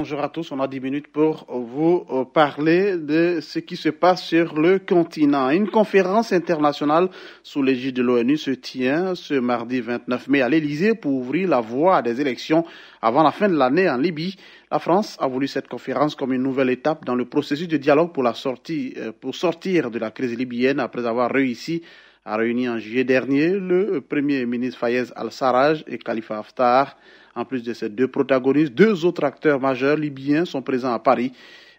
Bonjour à tous, on a 10 minutes pour vous parler de ce qui se passe sur le continent. Une conférence internationale sous l'égide de l'ONU se tient ce mardi 29 mai à l'Elysée pour ouvrir la voie à des élections avant la fin de l'année en Libye. La France a voulu cette conférence comme une nouvelle étape dans le processus de dialogue pour sortir de la crise libyenne après avoir réussi à réunir en juillet dernier le Premier ministre Fayez al-Sarraj et Khalifa Haftar. En plus de ces deux protagonistes, deux autres acteurs majeurs libyens sont présents à Paris.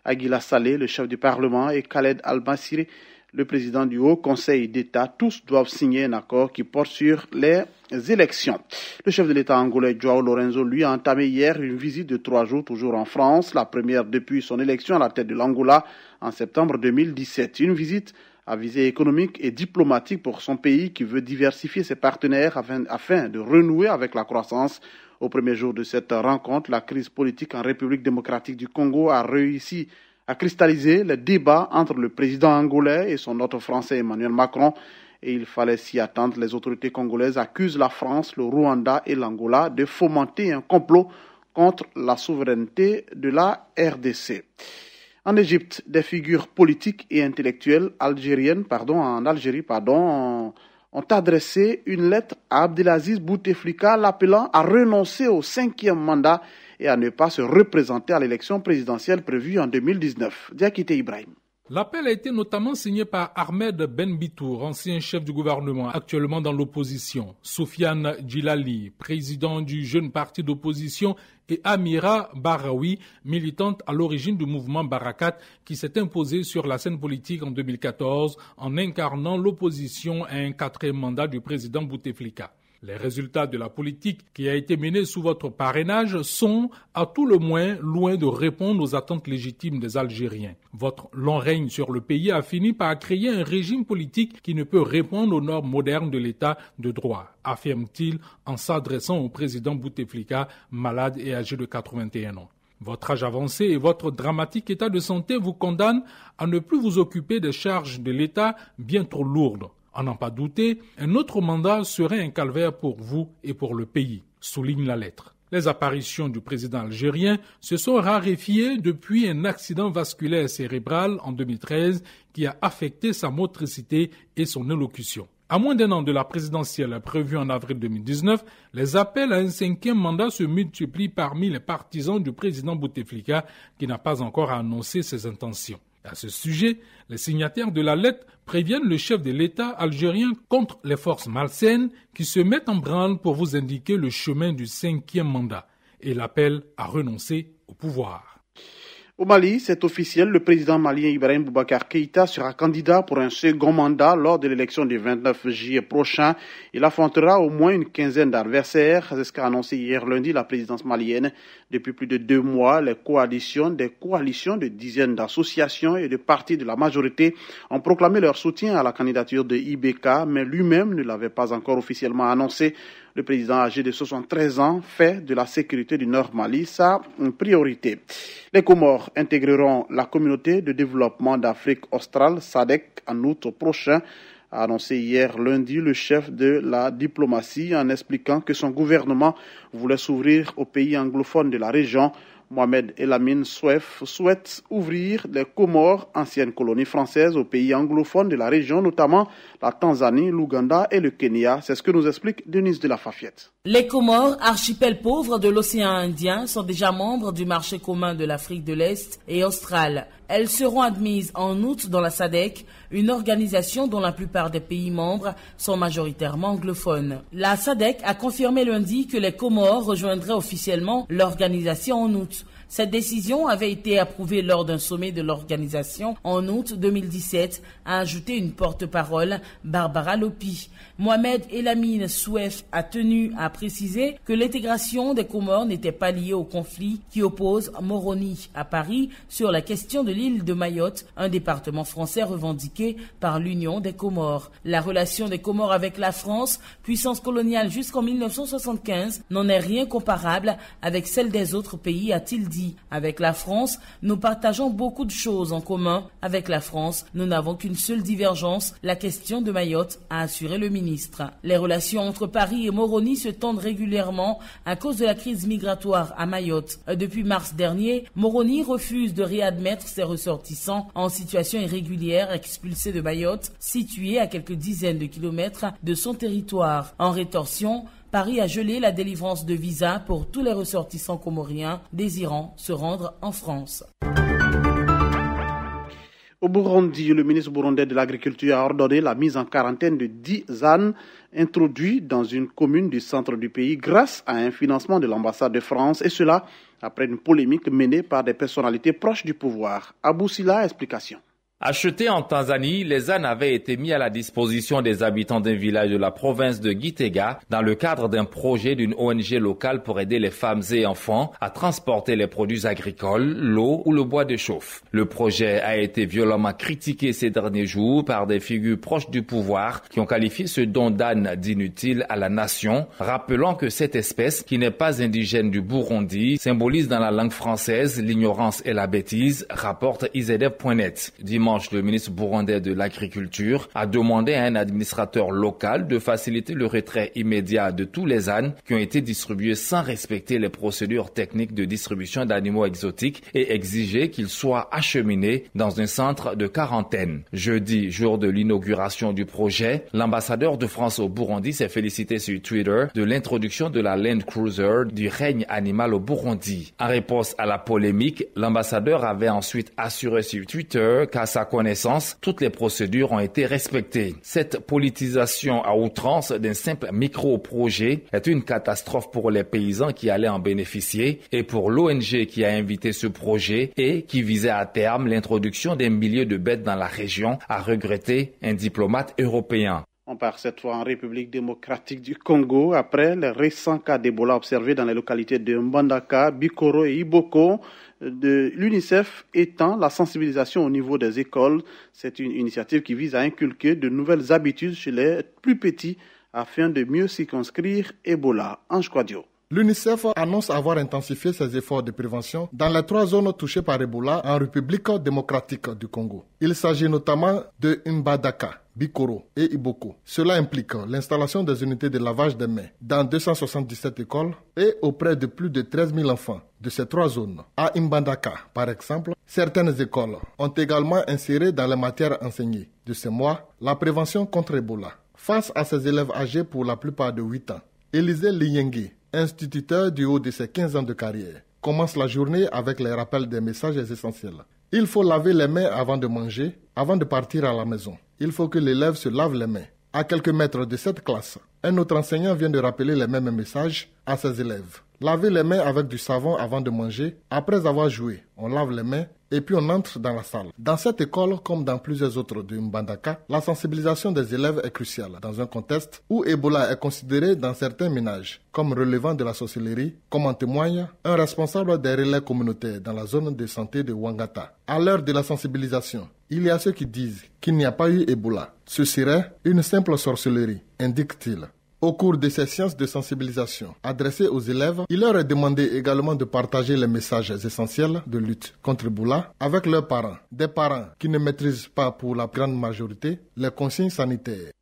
Aguila Saleh, le chef du Parlement, et Khaled al-Massiri, le président du Haut Conseil d'État. Tous doivent signer un accord qui porte sur les élections. Le chef de l'État angolais, João Lorenzo, lui, a entamé hier une visite de 3 jours, toujours en France, la première depuis son élection à la tête de l'Angola en septembre 2017. Une visite à visée économique et diplomatique pour son pays qui veut diversifier ses partenaires afin de renouer avec la croissance. Au premier jour de cette rencontre, la crise politique en République démocratique du Congo a réussi à cristalliser les débats entre le président angolais et son hôte français Emmanuel Macron. Et il fallait s'y attendre. Les autorités congolaises accusent la France, le Rwanda et l'Angola de fomenter un complot contre la souveraineté de la RDC. En Égypte, des figures politiques et intellectuelles en Algérie, ont adressé une lettre à Abdelaziz Bouteflika l'appelant à renoncer au 5e mandat et à ne pas se représenter à l'élection présidentielle prévue en 2019. Diakite Ibrahim. L'appel a été notamment signé par Ahmed Ben Bitour, ancien chef du gouvernement, actuellement dans l'opposition, Soufiane Djilali, président du jeune parti d'opposition, et Amira Baraoui, militante à l'origine du mouvement Barakat, qui s'est imposée sur la scène politique en 2014 en incarnant l'opposition à un 4e mandat du président Bouteflika. Les résultats de la politique qui a été menée sous votre parrainage sont, à tout le moins, loin de répondre aux attentes légitimes des Algériens. Votre long règne sur le pays a fini par créer un régime politique qui ne peut répondre aux normes modernes de l'état de droit, affirme-t-il en s'adressant au président Bouteflika, malade et âgé de 81 ans. Votre âge avancé et votre dramatique état de santé vous condamnent à ne plus vous occuper des charges de l'État bien trop lourdes. À n'en pas douter, un autre mandat serait un calvaire pour vous et pour le pays, souligne la lettre. Les apparitions du président algérien se sont raréfiées depuis un accident vasculaire cérébral en 2013 qui a affecté sa motricité et son élocution. À moins d'un an de la présidentielle prévue en avril 2019, les appels à un 5e mandat se multiplient parmi les partisans du président Bouteflika qui n'a pas encore annoncé ses intentions. À ce sujet, les signataires de la lettre préviennent le chef de l'État algérien contre les forces malsaines qui se mettent en branle pour vous indiquer le chemin du 5e mandat et l'appellent à renoncer au pouvoir. Au Mali, c'est officiel, le président malien Ibrahim Boubacar Keïta sera candidat pour un second mandat lors de l'élection du 29 juillet prochain. Il affrontera au moins une quinzaine d'adversaires, c'est ce qu'a annoncé hier lundi la présidence malienne. Depuis plus de 2 mois, des coalitions de dizaines d'associations et de partis de la majorité ont proclamé leur soutien à la candidature de IBK, mais lui-même ne l'avait pas encore officiellement annoncé. Le président âgé de 73 ans fait de la sécurité du Nord Mali sa priorité. Les Comores intégreront la communauté de développement d'Afrique australe, SADC, en août prochain, a annoncé hier lundi le chef de la diplomatie en expliquant que son gouvernement voulait s'ouvrir aux pays anglophones de la région. Mohamed Elamine Souef souhaite ouvrir les Comores, ancienne colonie française, aux pays anglophones de la région, notamment la Tanzanie, l'Ouganda et le Kenya. C'est ce que nous explique Denise de la Fafiette. Les Comores, archipel pauvre de l'océan Indien, sont déjà membres du marché commun de l'Afrique de l'Est et australe. Elles seront admises en août dans la SADC, une organisation dont la plupart des pays membres sont majoritairement anglophones. La SADC a confirmé lundi que les Comores rejoindraient officiellement l'organisation en août. Cette décision avait été approuvée lors d'un sommet de l'organisation en août 2017, a ajouté une porte-parole, Barbara Lopi. Mohamed Elamine Souef a tenu à préciser que l'intégration des Comores n'était pas liée au conflit qui oppose Moroni à Paris sur la question de l'île de Mayotte, un département français revendiqué par l'Union des Comores. La relation des Comores avec la France, puissance coloniale jusqu'en 1975, n'en est rien comparable avec celle des autres pays, a-t-il dit. dit. Avec la France, nous partageons beaucoup de choses en commun. Avec la France, nous n'avons qu'une seule divergence, la question de Mayotte, a assuré le ministre. Les relations entre Paris et Moroni se tendent régulièrement à cause de la crise migratoire à Mayotte. Depuis mars dernier, Moroni refuse de réadmettre ses ressortissants en situation irrégulière expulsés de Mayotte, située à quelques dizaines de kilomètres de son territoire. En rétorsion, Paris a gelé la délivrance de visas pour tous les ressortissants comoriens désirant se rendre en France. Au Burundi, le ministre burundais de l'Agriculture a ordonné la mise en quarantaine de 10 ânes introduits dans une commune du centre du pays grâce à un financement de l'ambassade de France, et cela après une polémique menée par des personnalités proches du pouvoir. Abou Sila, explication. Achetés en Tanzanie, les ânes avaient été mis à la disposition des habitants d'un village de la province de Gitega dans le cadre d'un projet d'une ONG locale pour aider les femmes et enfants à transporter les produits agricoles, l'eau ou le bois de chauffe. Le projet a été violemment critiqué ces derniers jours par des figures proches du pouvoir qui ont qualifié ce don d'âne d'inutile à la nation, rappelant que cette espèce, qui n'est pas indigène du Burundi, symbolise dans la langue française l'ignorance et la bêtise, rapporte IZF.net. Dimanche, le ministre burundais de l'Agriculture a demandé à un administrateur local de faciliter le retrait immédiat de tous les ânes qui ont été distribués sans respecter les procédures techniques de distribution d'animaux exotiques et exiger qu'ils soient acheminés dans un centre de quarantaine. Jeudi, jour de l'inauguration du projet, l'ambassadeur de France au Burundi s'est félicité sur Twitter de l'introduction de la Land Cruiser du règne animal au Burundi. En réponse à la polémique, l'ambassadeur avait ensuite assuré sur Twitter qu'à sa connaissance, toutes les procédures ont été respectées. Cette politisation à outrance d'un simple micro-projet est une catastrophe pour les paysans qui allaient en bénéficier et pour l'ONG qui a invité ce projet et qui visait à terme l'introduction des milliers de bêtes dans la région, a regretté un diplomate européen. On part cette fois en République démocratique du Congo après les récents cas d'Ebola observés dans les localités de Mbandaka, Bikoro et Iboko. De l'UNICEF étend la sensibilisation au niveau des écoles. C'est une initiative qui vise à inculquer de nouvelles habitudes chez les plus petits afin de mieux circonscrire Ebola. Ange Kwadio. L'UNICEF annonce avoir intensifié ses efforts de prévention dans les 3 zones touchées par Ebola en République démocratique du Congo. Il s'agit notamment de Mbandaka, Bikoro et Iboko. Cela implique l'installation des unités de lavage des mains dans 277 écoles et auprès de plus de 13 000 enfants de ces 3 zones. À Mbandaka, par exemple, certaines écoles ont également inséré dans les matières enseignées de ce mois la prévention contre Ebola. Face à ces élèves âgés pour la plupart de 8 ans, Élisée Liyengi, instituteur du haut de ses 15 ans de carrière, commence la journée avec les rappels des messages essentiels. Il faut laver les mains avant de manger, avant de partir à la maison. Il faut que l'élève se lave les mains. À quelques mètres de cette classe, un autre enseignant vient de rappeler les mêmes messages à ses élèves. Laver les mains avec du savon avant de manger. Après avoir joué, on lave les mains et puis on entre dans la salle. Dans cette école, comme dans plusieurs autres de Mbandaka, la sensibilisation des élèves est cruciale dans un contexte où Ebola est considéré dans certains ménages comme relevant de la sorcellerie, comme en témoigne un responsable des relais communautaires dans la zone de santé de Wangata. À l'heure de la sensibilisation, il y a ceux qui disent qu'il n'y a pas eu Ebola. Ce serait une simple sorcellerie, indique-t-il. Au cours de ces séances de sensibilisation adressées aux élèves, il leur est demandé également de partager les messages essentiels de lutte contre Ebola avec leurs parents. Des parents qui ne maîtrisent pas pour la grande majorité les consignes sanitaires.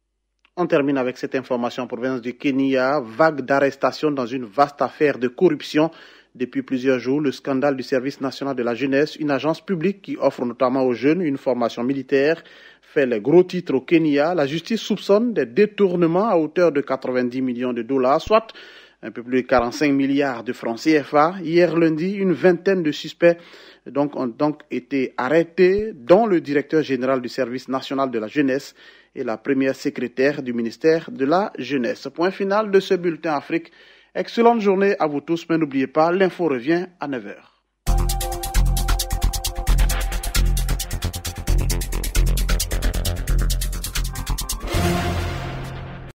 On termine avec cette information en province du Kenya. Vague d'arrestations dans une vaste affaire de corruption. Depuis plusieurs jours, le scandale du service national de la jeunesse, une agence publique qui offre notamment aux jeunes une formation militaire, fait les gros titres au Kenya. La justice soupçonne des détournements à hauteur de 90 millions de dollars, soit un peu plus de 45 milliards de francs CFA. Hier lundi, une vingtaine de suspects ont donc été arrêtés, dont le directeur général du service national de la jeunesse et la première secrétaire du ministère de la jeunesse. Point final de ce bulletin Afrique. Excellente journée à vous tous, mais n'oubliez pas, l'info revient à 9h.